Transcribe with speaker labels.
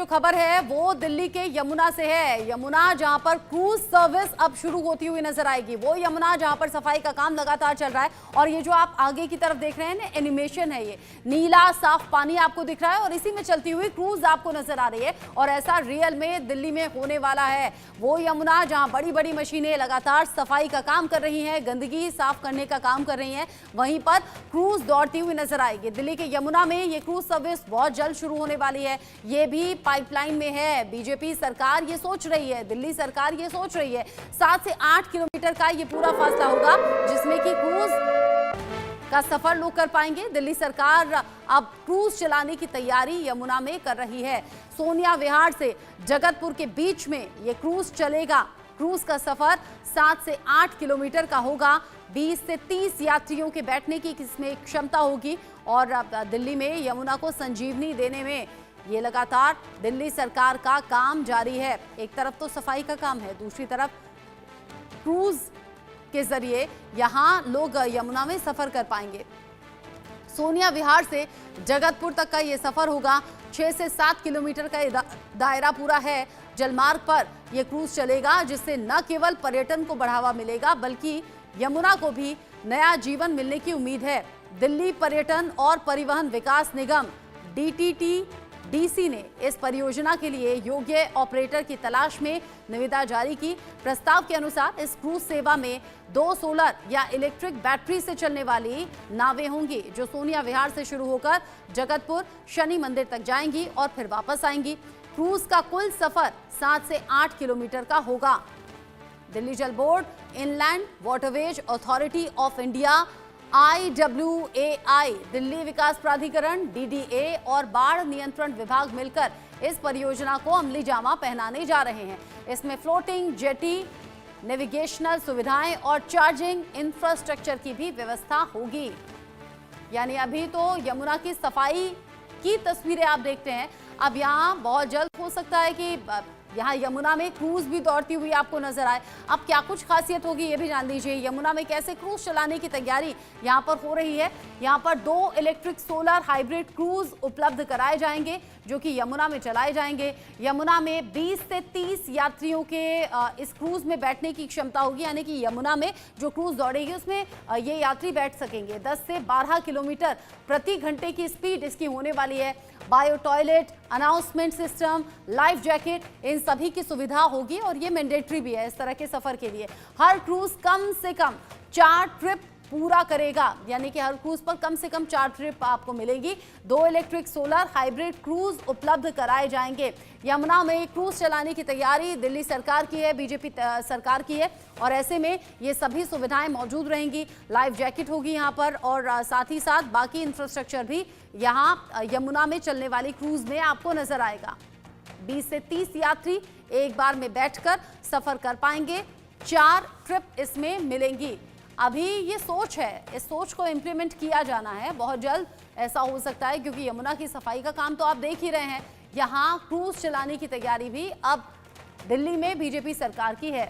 Speaker 1: जो खबर है वो दिल्ली के यमुना से है। यमुना जहां पर क्रूज सर्विस अब शुरू होती हुई नजर आएगी, वो यमुना जहां पर सफाई का काम लगातार चल रहा है। और ये जो आप आगे की तरफ देख रहे हैं ना, एनिमेशन है, ये नीला साफ पानी आपको दिख रहा है और इसी में चलती हुई क्रूज आपको नजर आ रही है। और ऐसा रियल में दिल्ली में होने वाला है। वो यमुना जहां बड़ी बड़ी मशीनें लगातार सफाई का काम कर रही हैं, गंदगी साफ करने का काम कर रही हैं, वहीं पर क्रूज दौड़ती हुई नजर आएगी। दिल्ली के यमुना में ये क्रूज सर्विस बहुत जल्द शुरू होने वाली है। ये भी पाइपलाइन में है। बीजेपी सरकार ये सोच रही है, दिल्ली सरकार ये सोच रही है 7 से 8 किलोमीटर का ये पूरा फासला होगा जिसमें कि क्रूज का सफर लोग कर पाएंगे। दिल्ली सरकार अब क्रूज चलाने की तैयारी यमुना में कर रही है। सोनिया विहार से जगतपुर के बीच में ये क्रूज चलेगा। क्रूज का सफर 7 से 8 किलोमीटर का होगा। 20 से 30 यात्रियों के बैठने की इसमें क्षमता होगी। और दिल्ली में यमुना को संजीवनी देने में ये लगातार दिल्ली सरकार का काम जारी है। एक तरफ तो सफाई का काम है, दूसरी तरफ क्रूज के जरिए यहां लोग यमुना में सफर कर पाएंगे। सोनिया विहार से जगतपुर तक का ये सफर होगा। 6 से 7 किलोमीटर का दायरा पूरा है। जलमार्ग पर यह क्रूज चलेगा जिससे न केवल पर्यटन को बढ़ावा मिलेगा बल्कि यमुना को भी नया जीवन मिलने की उम्मीद है। दिल्ली पर्यटन और परिवहन विकास निगम DTTDC ने इस परियोजना के लिए योग्य ऑपरेटर की तलाश में निविदा जारी की। प्रस्ताव के अनुसार इस क्रूज सेवा में 2 सोलर या इलेक्ट्रिक बैटरी से चलने वाली नावें होंगी जो सोनिया विहार से शुरू होकर जगतपुर शनि मंदिर तक जाएंगी और फिर वापस आएंगी। क्रूज का कुल सफर 7 से 8 किलोमीटर का होगा। Delhi Jal board, inland waterways authority of India, IWAI, Delhi Vikas Pradhikaran DDA और बाढ़ नियंत्रण विभाग मिलकर इस परियोजना को अमली जामा पहनाने जा रहे हैं। इसमें फ्लोटिंग जेटी, नेविगेशनल सुविधाएं और चार्जिंग इंफ्रास्ट्रक्चर की भी व्यवस्था होगी। यानी अभी तो यमुना की सफाई की तस्वीरें आप देखते हैं। अब यहाँ बहुत जल्द हो सकता है कि यहाँ यमुना में क्रूज भी दौड़ती हुई आपको नजर आए। अब क्या कुछ खासियत होगी ये भी जान लीजिए। यमुना में कैसे क्रूज चलाने की तैयारी यहाँ पर हो रही है। यहाँ पर 2 इलेक्ट्रिक सोलर हाइब्रिड क्रूज उपलब्ध कराए जाएंगे जो कि यमुना में चलाए जाएंगे। यमुना में 20 से 30 यात्रियों के इस क्रूज में बैठने की क्षमता होगी। यानी कि यमुना में जो क्रूज दौड़ेगी उसमें ये यात्री बैठ सकेंगे। 10 से 12 किलोमीटर प्रति घंटे की स्पीड इसकी होने वाली है। Bio toilet, announcement system, life jacket, इन सभी की सुविधा होगी और ये मैंडेटरी भी है इस तरह के सफर के लिए। हर क्रूज कम से कम 4 ट्रिप पूरा करेगा। यानी कि हर क्रूज पर कम से कम 4 ट्रिप आपको मिलेगी। 2 इलेक्ट्रिक सोलर हाइब्रिड क्रूज उपलब्ध कराए जाएंगे। यमुना में क्रूज चलाने की तैयारी दिल्ली सरकार की है, बीजेपी सरकार की है और ऐसे में ये सभी सुविधाएं मौजूद रहेंगी। लाइफ जैकेट होगी यहाँ पर और साथ ही साथ बाकी इंफ्रास्ट्रक्चर भी यहाँ यमुना में चलने वाली क्रूज में आपको नजर आएगा। 20 से 30 यात्री एक बार में बैठकर सफर कर पाएंगे। 4 ट्रिप इसमें मिलेंगी। अभी ये सोच है, इस सोच को इम्प्लीमेंट किया जाना है। बहुत जल्द ऐसा हो सकता है क्योंकि यमुना की सफाई का काम तो आप देख ही रहे हैं। यहाँ क्रूज चलाने की तैयारी भी अब दिल्ली में बीजेपी सरकार की है।